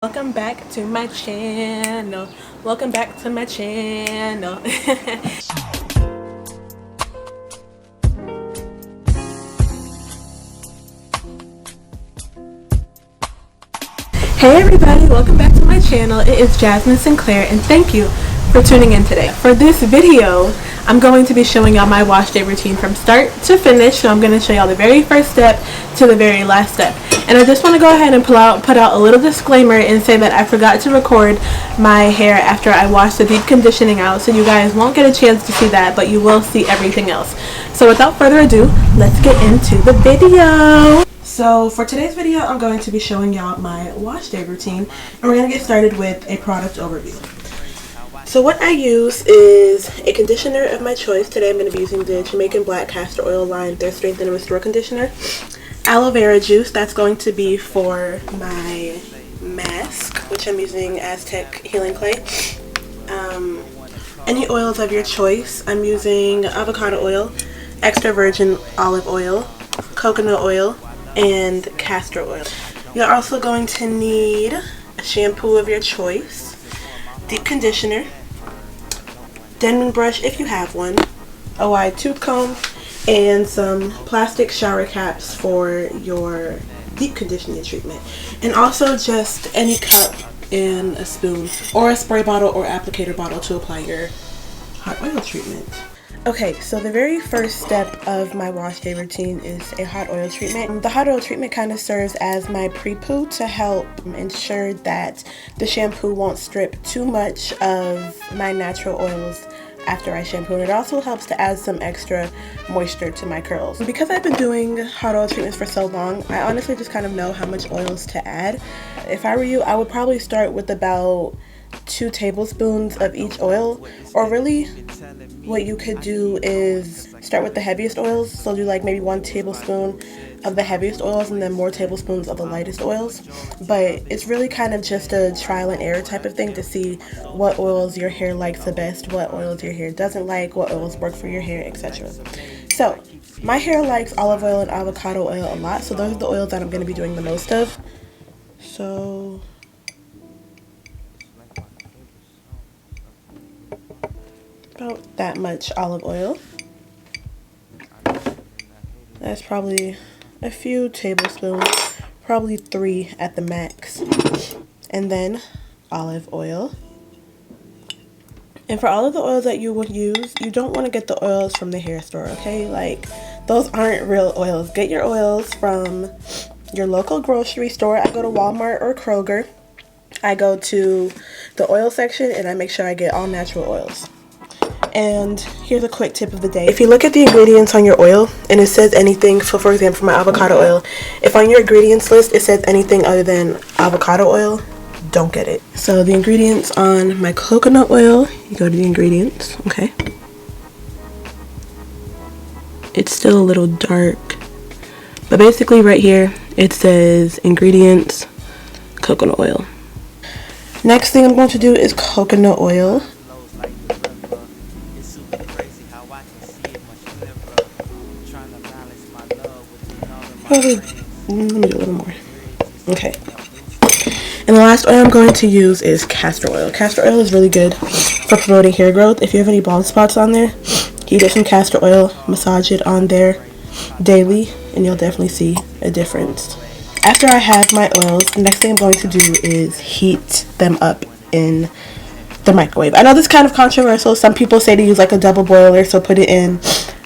Welcome back to my channel. Welcome back to my channel. Hey everybody, welcome back to my channel. It is Jasmine Sinclair and thank you for tuning in today. For this video, I'm going to be showing y'all my wash day routine from start to finish. So I'm going to show y'all the very first step to the very last step. And I just want to go ahead and put out a little disclaimer and say that I forgot to record my hair after I washed the deep conditioning out, so you guys won't get a chance to see that, but you will see everything else. So without further ado, let's get into the video. So for today's video, I'm going to be showing y'all my wash day routine, and we're going to get started with a product overview. So what I use is a conditioner of my choice. Today I'm going to be using the Jamaican Black Castor Oil line, their Strength and Restore Conditioner. Aloe Vera juice, that's going to be for my mask, which I'm using Aztec Healing Clay. Any oils of your choice. I'm using avocado oil, extra virgin olive oil, coconut oil, and castor oil. You're also going to need a shampoo of your choice, deep conditioner, Denman brush if you have one, a wide tooth comb, and some plastic shower caps for your deep conditioning treatment. And also just any cup and a spoon or a spray bottle or applicator bottle to apply your hot oil treatment. Okay, so the very first step of my wash day routine is a hot oil treatment. The hot oil treatment kind of serves as my pre-poo to help ensure that the shampoo won't strip too much of my natural oils after I shampoo, and it also helps to add some extra moisture to my curls. Because I've been doing hot oil treatments for so long, I honestly just kind of know how much oils to add. If I were you, I would probably start with about 2 tablespoons of each oil, or really what you could do is start with the heaviest oils, so do like maybe 1 tablespoon of the heaviest oils and then more tablespoons of the lightest oils. But it's really kind of just a trial and error type of thing to see what oils your hair likes the best, what oils your hair doesn't like, what oils work for your hair, etc. So my hair likes olive oil and avocado oil a lot, so those are the oils that I'm going to be doing the most of. So about that much olive oil. That's probably a few tablespoons, probably 3 at the max. And then olive oil. And for all of the oils that you would use, you don't want to get the oils from the hair store, okay? Like, those aren't real oils. Get your oils from your local grocery store. I go to Walmart or Kroger. I go to the oil section and I make sure I get all natural oils. And here's a quick tip of the day. If you look at the ingredients on your oil and it says anything, so for example for my avocado oil, if on your ingredients list it says anything other than avocado oil, don't get it. So the ingredients on my coconut oil, you go to the ingredients, okay? It's still a little dark, but basically right here it says ingredients, coconut oil. Next thing I'm going to do is coconut oil. Probably, let me do a little more. Okay. And the last oil I'm going to use is castor oil. Castor oil is really good for promoting hair growth. If you have any bald spots on there, you get some castor oil, massage it on there daily, and you'll definitely see a difference. After I have my oils, the next thing I'm going to do is heat them up in the microwave. I know this is kind of controversial. Some people say to use like a double boiler, so put it in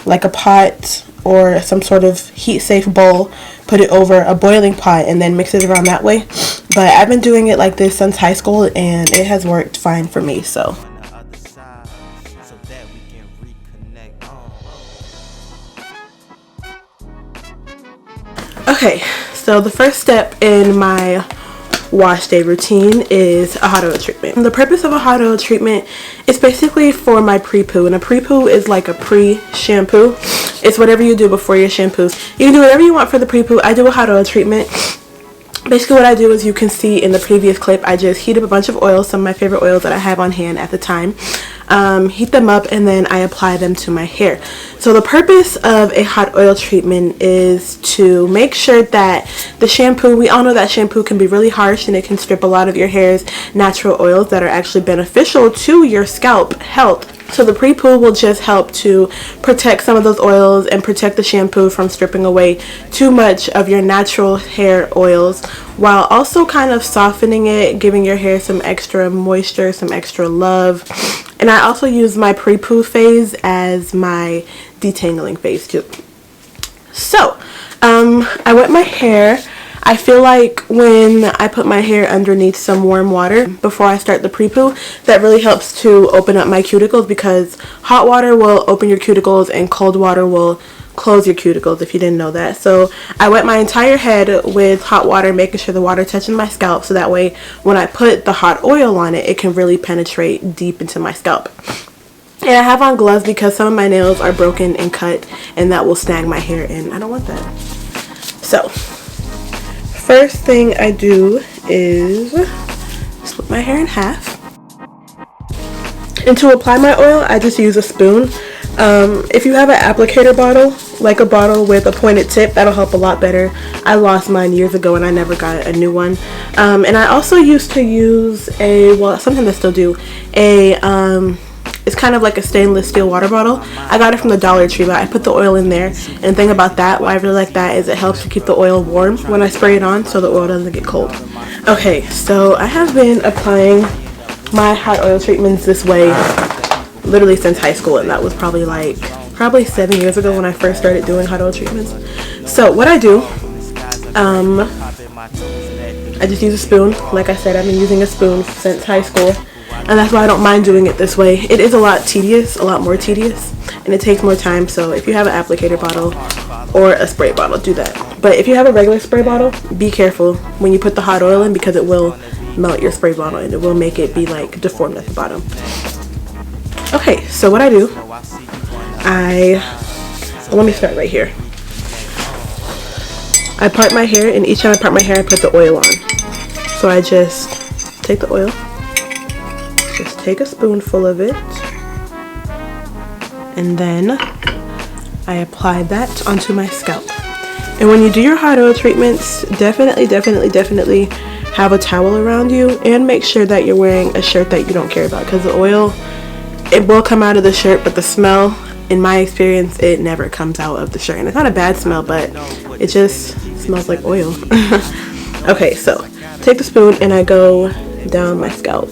like a pot or some sort of heat safe bowl, put it over a boiling pot and then mix it around that way. But I've been doing it like this since high school and it has worked fine for me. So okay, so the first step in my wash day routine is a hot oil treatment. And the purpose of a hot oil treatment is basically for my pre-poo, and a pre-poo is like a pre-shampoo. It's whatever you do before your shampoos. You can do whatever you want for the pre-poo. I do a hot oil treatment. Basically what I do is, you can see in the previous clip, I just heat up a bunch of oils, some of my favorite oils that I have on hand at the time. heat them up, and then I apply them to my hair. So the purpose of a hot oil treatment is to make sure that the shampoo, we all know that shampoo can be really harsh and it can strip a lot of your hair's natural oils that are actually beneficial to your scalp health. So the pre-poo will just help to protect some of those oils and protect the shampoo from stripping away too much of your natural hair oils, while also kind of softening it, giving your hair some extra moisture, some extra love. And I also use my pre-poo phase as my detangling phase too. So I wet my hair. I feel like when I put my hair underneath some warm water before I start the pre-poo, that really helps to open up my cuticles, because hot water will open your cuticles and cold water will close your cuticles, if you didn't know that. So I wet my entire head with hot water, making sure the water touches my scalp, so that way when I put the hot oil on it, it can really penetrate deep into my scalp. And I have on gloves because some of my nails are broken and cut, and that will snag my hair, and I don't want that. So first thing I do is split my hair in half. And to apply my oil, I just use a spoon. If you have an applicator bottle, like a bottle with a pointed tip, that'll help a lot better. I lost mine years ago and I never got a new one. And I also used to use something I still do, it's kind of like a stainless steel water bottle. I got it from the Dollar Tree, but I put the oil in there. And the thing about that, why I really like that, is it helps to keep the oil warm when I spray it on, so the oil doesn't get cold. Okay, so I have been applying my hot oil treatments this way literally since high school, and that was probably 7 years ago when I first started doing hot oil treatments. So what I do, I just use a spoon. Like I said, I've been using a spoon since high school, and that's why I don't mind doing it this way. It is a lot more tedious, and it takes more time. So if you have an applicator bottle or a spray bottle, do that. But if you have a regular spray bottle, be careful when you put the hot oil in, because it will melt your spray bottle and it will make it be like deformed at the bottom. Okay, so what I do, let me start right here. I part my hair, and each time I part my hair, I put the oil on. So I just take the oil, just take a spoonful of it, and then I apply that onto my scalp. And when you do your hot oil treatments, definitely have a towel around you, and make sure that you're wearing a shirt that you don't care about, because the oil, it will come out of the shirt, but the smell, in my experience, it never comes out of the shirt. And it's not a bad smell, but it just smells like oil. Okay, so take the spoon and I go down my scalp.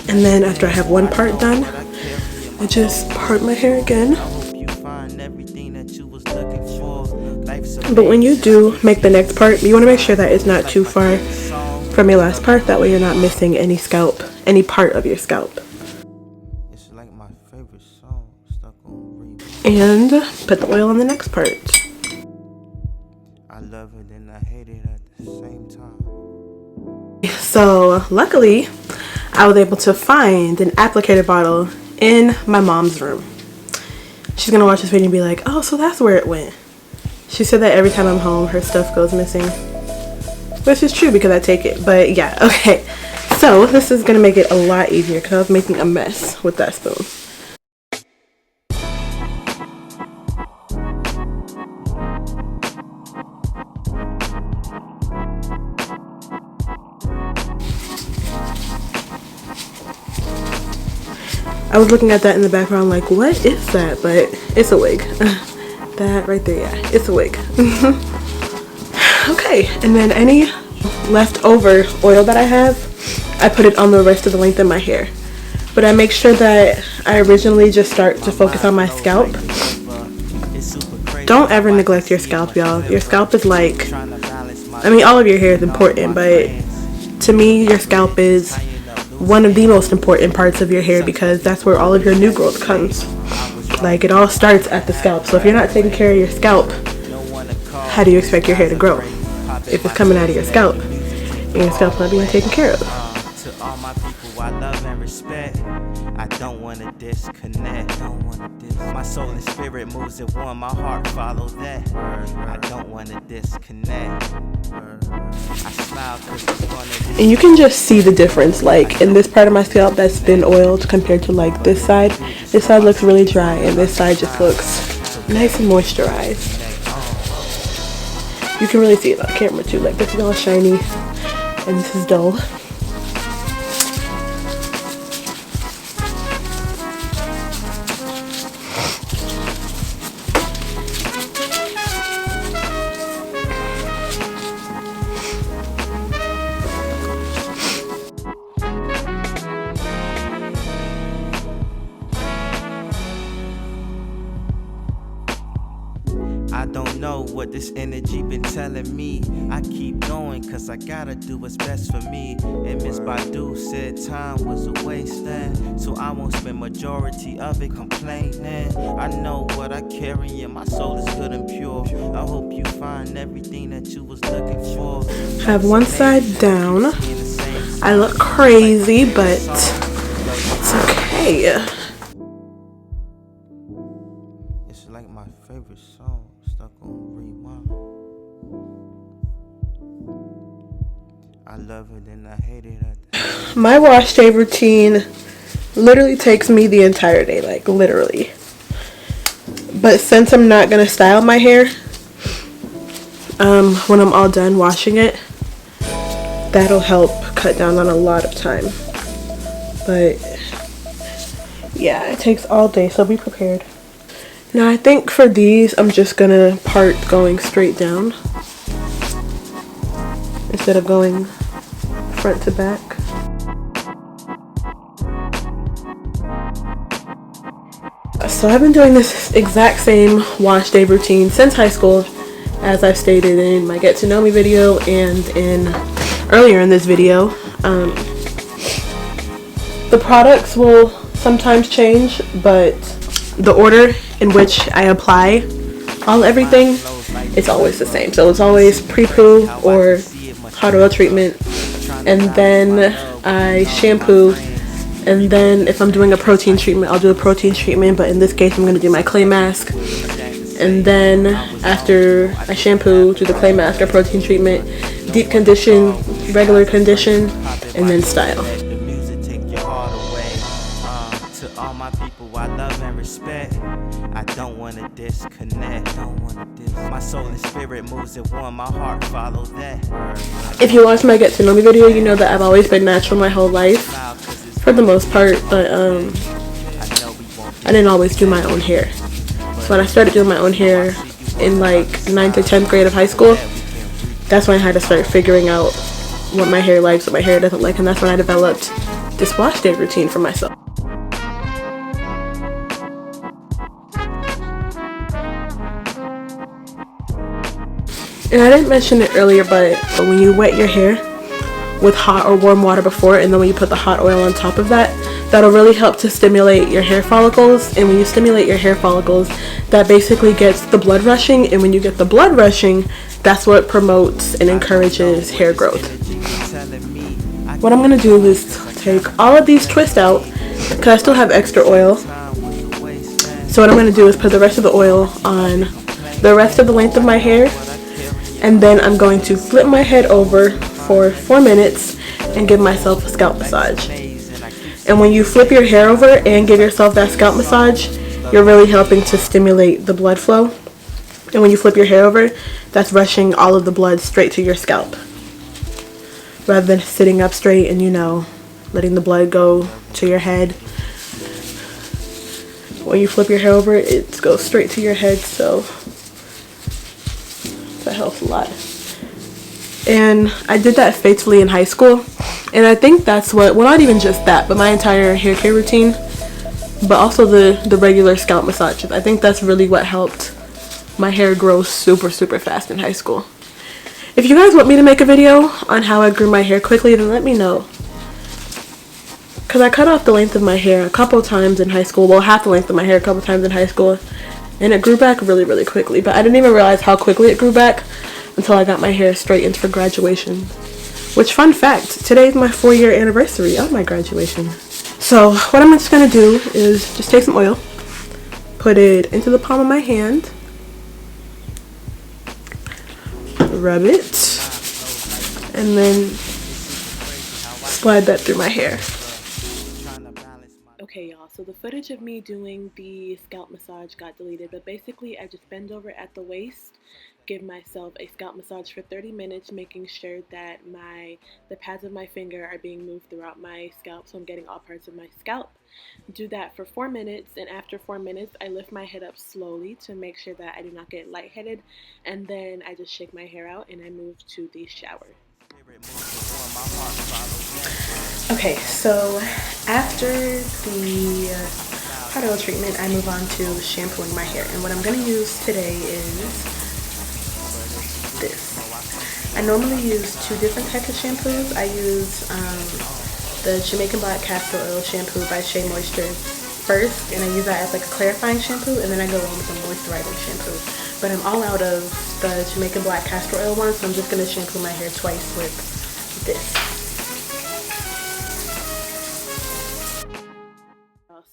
And then after I have one part done, I just part my hair again. But when you do make the next part, you want to make sure that it's not too far from your last part. That way you're not missing any part of your scalp. It's like my favorite song, stuck on repeat. And put the oil on the next part. I love it and I hate it at the same time. So luckily, I was able to find an applicator bottle in my mom's room. She's gonna watch this video and be like, oh, so that's where it went. She said that every time I'm home, her stuff goes missing. Which is true because I take it. But yeah, okay. So this is going to make it a lot easier because I was making a mess with that spoon. I was looking at that in the background like, what is that? But it's a wig. That right there, yeah, it's a wig. Okay, and then any leftover oil that I have, I put it on the rest of the length of my hair. But I make sure that I originally just start to focus on my scalp. Don't ever neglect your scalp, y'all. Your scalp is like, I mean, all of your hair is important, but to me, your scalp is one of the most important parts of your hair, because that's where all of your new growth comes. Like, it all starts at the scalp. So if you're not taking care of your scalp, how do you expect your hair to grow? If it's coming out of your scalp and your scalp's not being taken care of. To all my people I love and respect, I don't want to disconnect. My soul and spirit moves at one, my heart follows that. I don't want to disconnect. I smile And you can just see the difference, like in this part of my scalp that's been oiled compared to like this side. This side looks really dry and this side just looks nice and moisturized. You can really see it on camera too, like this is all shiny and this is dull. I don't know what this energy been telling me. I keep going cause I gotta do what's best for me. And Miss Badu said time was a waste then, so I won't spend majority of it complaining. I know what I carry and my soul is good and pure. I hope you find everything that you was looking for. I have one side down. I look crazy, but it's okay. It's like my favorite song stuck on rewind. I love it and I hate it at the My wash day routine literally takes me the entire day, like literally. But since I'm not gonna style my hair when I'm all done washing it, that'll help cut down on a lot of time. But yeah, it takes all day, so be prepared. Now I think for these I'm just gonna part going straight down instead of going front to back. So I've been doing this exact same wash day routine since high school, as I've stated in my get to know me video and in earlier in this video. The products will sometimes change, but the order in which I apply everything, it's always the same. So it's always pre-poo or hot oil treatment, and then I shampoo, and then if I'm doing a protein treatment, I'll do a protein treatment, but in this case I'm going to do my clay mask, and then after I shampoo, do the clay mask or protein treatment, deep condition, regular condition, and then style. The music take your heart away. To all my people I love and respect, I don't wanna disconnect. My soul and spirit moves at one, my heart follows that. If you watch my get to know me video, you know that I've always been natural my whole life, for the most part, but I didn't always do my own hair. So when I started doing my own hair in like 9th or 10th grade of high school, that's when I had to start figuring out what my hair likes, what my hair doesn't like, and that's when I developed this wash day routine for myself. And I didn't mention it earlier, but when you wet your hair with hot or warm water before, and then when you put the hot oil on top of that, that'll really help to stimulate your hair follicles. And when you stimulate your hair follicles, that basically gets the blood rushing, and when you get the blood rushing, that's what promotes and encourages hair growth. What I'm going to do is take all of these twists out, because I still have extra oil. So what I'm going to do is put the rest of the oil on the rest of the length of my hair, and then I'm going to flip my head over for 4 minutes and give myself a scalp massage. And when you flip your hair over and give yourself that scalp massage, you're really helping to stimulate the blood flow. And when you flip your hair over, that's rushing all of the blood straight to your scalp, rather than sitting up straight and, you know, letting the blood go to your head. When you flip your hair over, it goes straight to your head, so that helps a lot. And I did that faithfully in high school, and I think that's what, well, not even just that, but my entire hair care routine, but also the regular scalp massages. I think that's really what helped my hair grow super fast in high school. If you guys want me to make a video on how I grew my hair quickly, then let me know, because I cut off the length of my hair a couple times in high school, well, half the length of my hair a couple times in high school, and it grew back really quickly. But I didn't even realize how quickly it grew back until I got my hair straightened for graduation. Which, fun fact, today is my 4-year anniversary of my graduation. So what I'm just going to do is just take some oil, put it into the palm of my hand, rub it, and then slide that through my hair. Okay, y'all, so the footage of me doing the scalp massage got deleted, but basically I just bend over at the waist, give myself a scalp massage for 30 minutes, making sure that the pads of my finger are being moved throughout my scalp, so I'm getting all parts of my scalp. Do that for 4 minutes, and after 4 minutes I lift my head up slowly to make sure that I do not get lightheaded, and then I just shake my hair out and I move to the shower. Okay, so after the hot oil treatment, I move on to shampooing my hair. And what I'm going to use today is this. I normally use 2 different types of shampoos. I use the Jamaican Black Castor Oil Shampoo by SheaMoisture first, and I use that as like a clarifying shampoo, and then I go on with a moisturizing shampoo. But I'm all out of the Jamaican Black Castor Oil one, so I'm just going to shampoo my hair twice with this.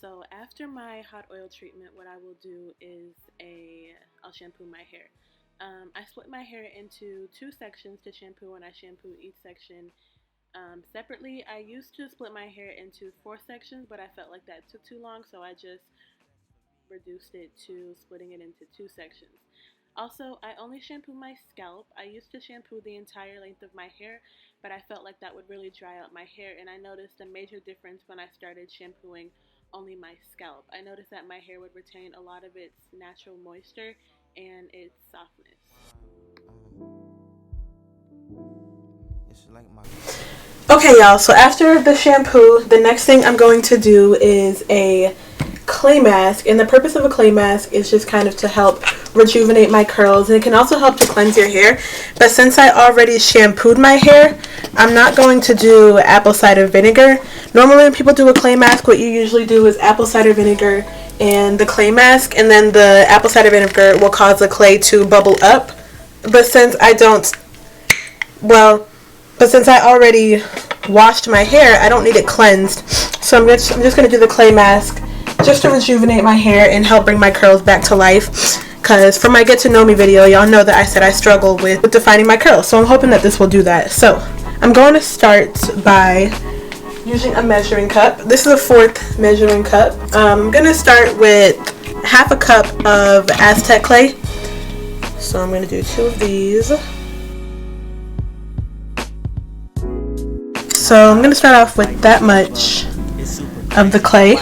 So after my hot oil treatment, what I will do is I'll shampoo my hair. I split my hair into 2 sections to shampoo, and I shampoo each section separately. I used to split my hair into 4 sections, but I felt like that took too long, so I just reduced it to splitting it into 2 sections. Also, I only shampoo my scalp. I used to shampoo the entire length of my hair, but I felt like that would really dry out my hair, and I noticed a major difference when I started shampooing only my scalp. I noticed that my hair would retain a lot of its natural moisture and its softness. Okay, y'all, so after the shampoo, the next thing I'm going to do is a clay mask, and the purpose of a clay mask is just kind of to help rejuvenate my curls, and it can also help to cleanse your hair. But since I already shampooed my hair, I'm not going to do apple cider vinegar. Normally when people do a clay mask, what you usually do is apple cider vinegar and the clay mask, and then the apple cider vinegar will cause the clay to bubble up. But since I already washed my hair, I don't need it cleansed. So I'm just going to do the clay mask just to rejuvenate my hair and help bring my curls back to life. Because from my Get to Know Me video, y'all know that I said I struggle with defining my curls. So I'm hoping that this will do that. So I'm going to start by using a measuring cup. This is a 4th measuring cup. I'm going to start with half a cup of Aztec clay. So I'm going to do 2 of these. So I'm going to start off with that much of the clay.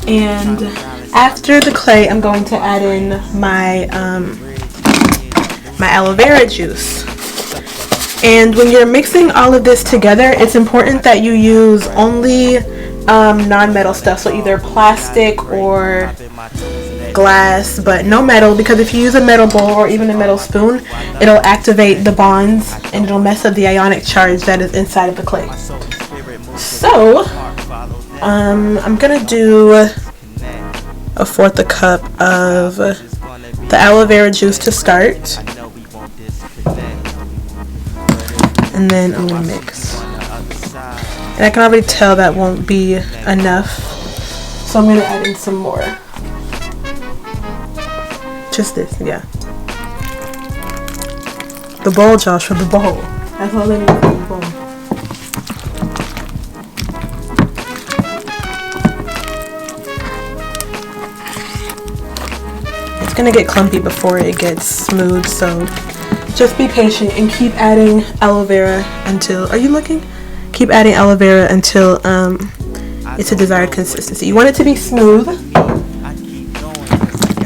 And after the clay, I'm going to add in my aloe vera juice. And when you're mixing all of this together, it's important that you use only non-metal stuff, so either plastic or glass, but no metal, because if you use a metal bowl or even a metal spoon, it'll activate the bonds and it'll mess up the ionic charge that is inside of the clay. So I'm gonna do a 1/4 cup of the aloe vera juice to start, and then I'm gonna mix. And I can already tell that won't be enough, so I'm gonna add in some more. Just this, yeah. The bowl, Joshua, the bowl. That's all I need for the bowl. It's gonna get clumpy before it gets smooth, so just be patient and keep adding aloe vera until, are you looking? Keep adding aloe vera until it's a desired consistency. You want it to be smooth,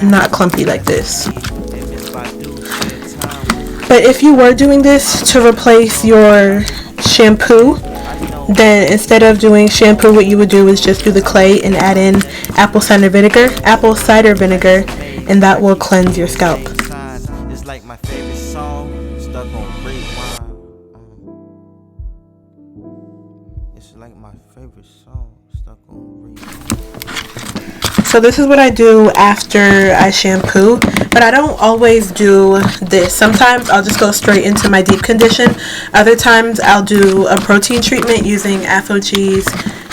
not clumpy like this. But if you were doing this to replace your shampoo, then instead of doing shampoo, what you would do is just do the clay and add in apple cider vinegar, and that will cleanse your scalp. It's like my favorite song, stuck on rewind. It's like my favorite song, stuck on rewind. So this is what I do after I shampoo, but I don't always do this. Sometimes I'll just go straight into my deep condition. Other times I'll do a protein treatment using AphoG's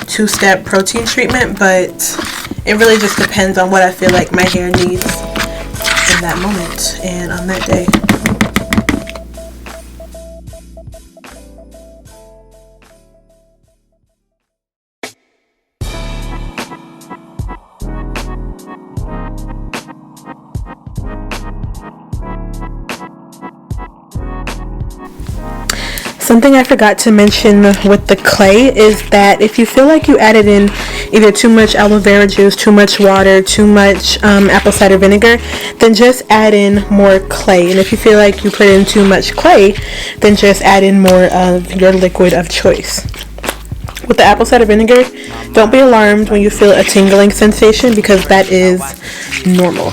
2-step protein treatment, but it really just depends on what I feel like my hair needs in that moment and on that day. Something I forgot to mention with the clay is that if you feel like you added in either too much aloe vera juice, too much water, too much apple cider vinegar, then just add in more clay. And if you feel like you put in too much clay, then just add in more of your liquid of choice. With the apple cider vinegar, don't be alarmed when you feel a tingling sensation, because that is normal.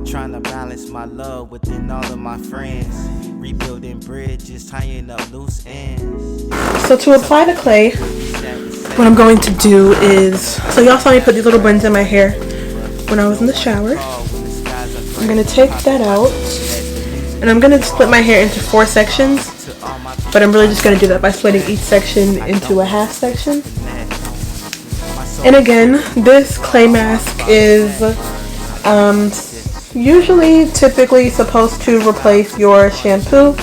Trying to balance my love within all of my friends, rebuilding bridges, tying up loose ends. So to apply the clay, what I'm going to do is, so y'all saw me put these little buns in my hair when I was in the shower. I'm going to take that out, and I'm going to split my hair into 4 sections, but I'm really just going to do that by splitting each section into a half section. And again, this clay mask is typically supposed to replace your shampoo,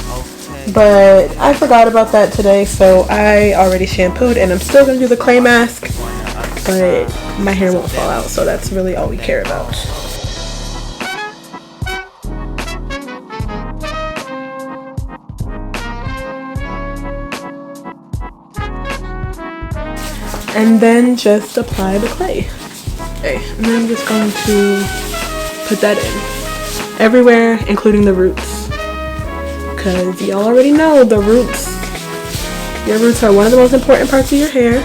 but I forgot about that today, so I already shampooed, and I'm still going to do the clay mask, but my hair won't fall out, so that's really all we care about. And then just apply the clay. Okay, and then I'm just going to put that in everywhere, including the roots, because y'all already know the roots. Your roots are one of the most important parts of your hair.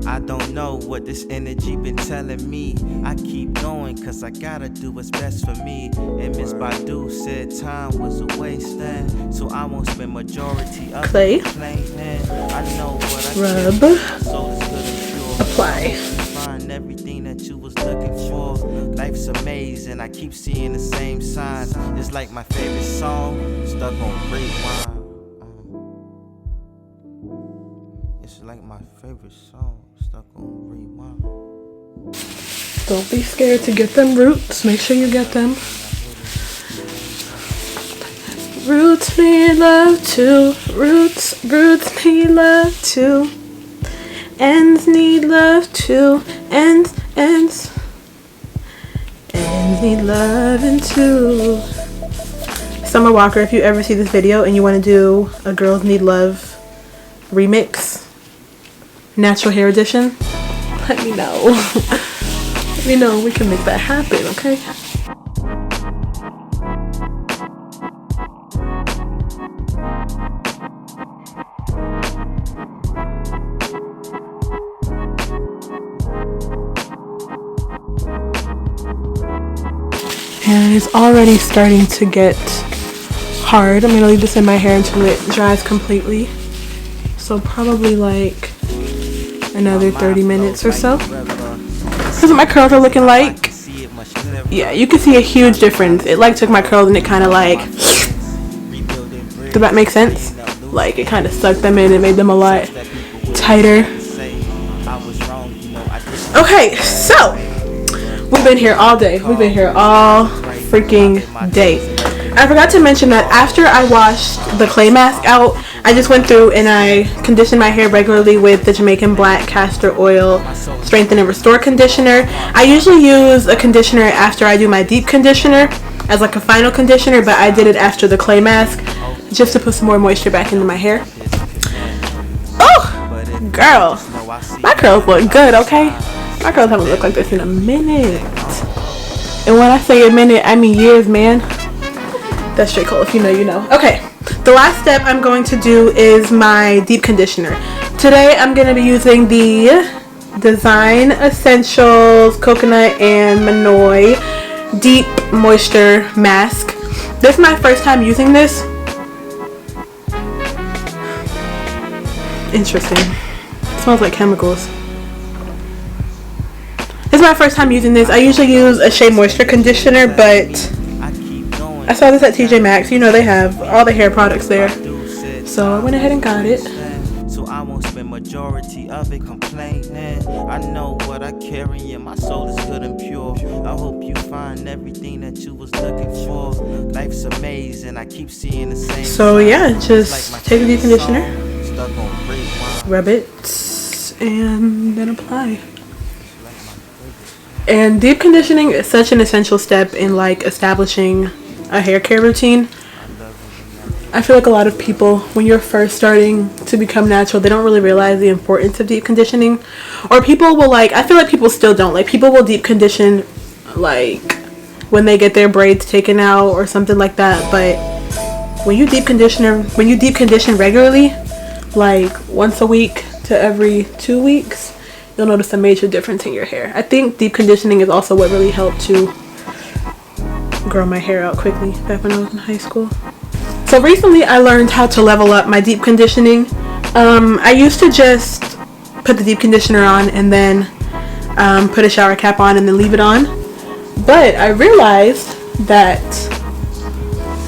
I don't know what this energy been telling me. I keep going cause I gotta do what's best for me. And Miss Badu said time was a waste, so I won't spend majority of clay. I know what I rub, apply. Find everything that you was looking for. Life's amazing, I keep seeing the same signs. It's like my favorite song, stuck on rewind. It's like my favorite song, stuck on rewind. Don't be scared to get them roots. Make sure you get them. Roots need love too. Roots need love too. Ends need love too. Ends need loving too. Summer Walker, if you ever see this video and you want to do a Girls Need Love remix, natural hair edition, let me know. Let me know, we can make that happen, okay? And it's already starting to get hard. I'm gonna leave this in my hair until it dries completely. So probably like another 30 minutes or so. This is what my curls are looking like. Yeah, you can see a huge difference. It like took my curls and it kind of like, did that make sense? Like it kind of sucked them in and made them a lot tighter. Okay, so we've been here all day. We've been here all freaking day. I forgot to mention that after I washed the clay mask out, I just went through and I conditioned my hair regularly with the Jamaican Black Castor Oil Strengthen and Restore Conditioner. I usually use a conditioner after I do my deep conditioner as like a final conditioner, but I did it after the clay mask just to put some more moisture back into my hair. Oh, girl, my curls look good, okay? My curls haven't looked like this in a minute. And when I say a minute, I mean years, man. That's straight cool. If you know, you know. Okay, the last step I'm going to do is my deep conditioner. Today I'm going to be using the Design Essentials Coconut and Manoi Deep Moisture Mask. This is my first time using this. Interesting. It smells like chemicals. This is my first time using this. I usually use a SheaMoisture conditioner, but I saw this at TJ Maxx. You know they have all the hair products there. So I went ahead and got it. So I won't spend majority of it complaining. I know what I carry and my soul is good and pure. I hope you find everything that you was looking for. Life's amazing. I keep seeing the same. So yeah, just take the deep conditioner, rub it, and then apply. And deep conditioning is such an essential step in like establishing a hair care routine. I feel like a lot of people, when you're first starting to become natural, they don't really realize the importance of deep conditioning. Or people will like, I feel like people still don't. Like, people will deep condition like when they get their braids taken out or something like that. But when you deep condition regularly, like once a week to every 2 weeks, you'll notice a major difference in your hair. I think deep conditioning is also what really helped to grow my hair out quickly back when I was in high school. So recently I learned how to level up my deep conditioning. I used to just put the deep conditioner on and then put a shower cap on and then leave it on. But I realized that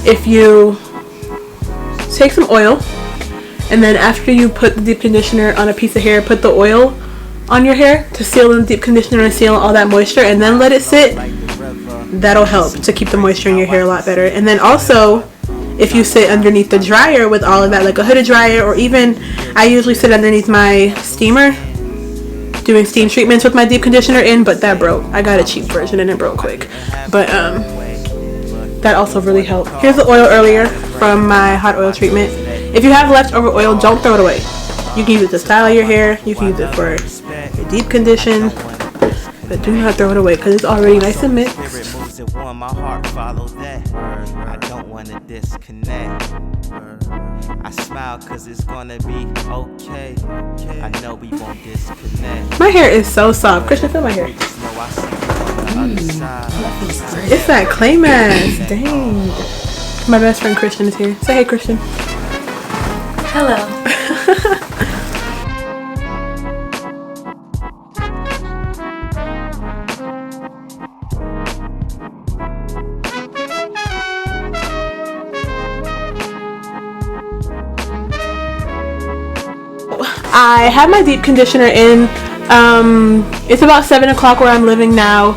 if you take some oil and then after you put the deep conditioner on a piece of hair, put the oil on your hair to seal in the deep conditioner and seal all that moisture, and then let it sit, that'll help to keep the moisture in your hair a lot better. And then also, if you sit underneath the dryer with all of that, like a hooded dryer, or even I usually sit underneath my steamer doing steam treatments with my deep conditioner in, but that broke. I got a cheap version and it broke quick. But that also really helped. Here's the oil earlier from my hot oil treatment. If you have leftover oil, don't throw it away. You can use it to style your hair. You can use it for your deep condition. But do not throw it away because it's already nice and mixed. My heart follow that. I don't wanna disconnect. I smile cause it's gonna be okay. I know we won't disconnect. My hair is so soft. Christian, feel my hair. It's that clay mask. Dang. My best friend Christian is here. Say hey, Christian. Hello. I have my deep conditioner in. It's about 7 o'clock where I'm living now,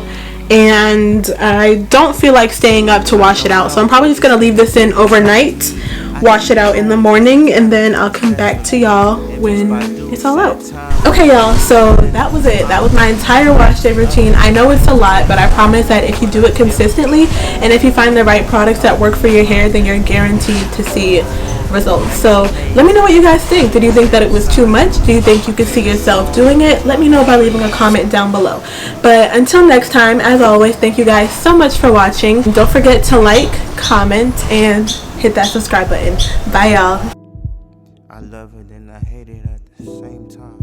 and I don't feel like staying up to wash it out, so I'm probably just gonna leave this in overnight, wash it out in the morning, and then I'll come back to y'all when it's all out. Okay, y'all, so that was it. That was my entire wash day routine. I know it's a lot, but I promise that if you do it consistently and if you find the right products that work for your hair, then you're guaranteed to see results. So let me know what you guys think. Did you think that it was too much? Do you think you could see yourself doing it? Let me know by leaving a comment down below. But until next time, as always, thank you guys so much for watching. Don't forget to like, comment, and hit that subscribe button. Bye, y'all. I love it and I hate it at the same time.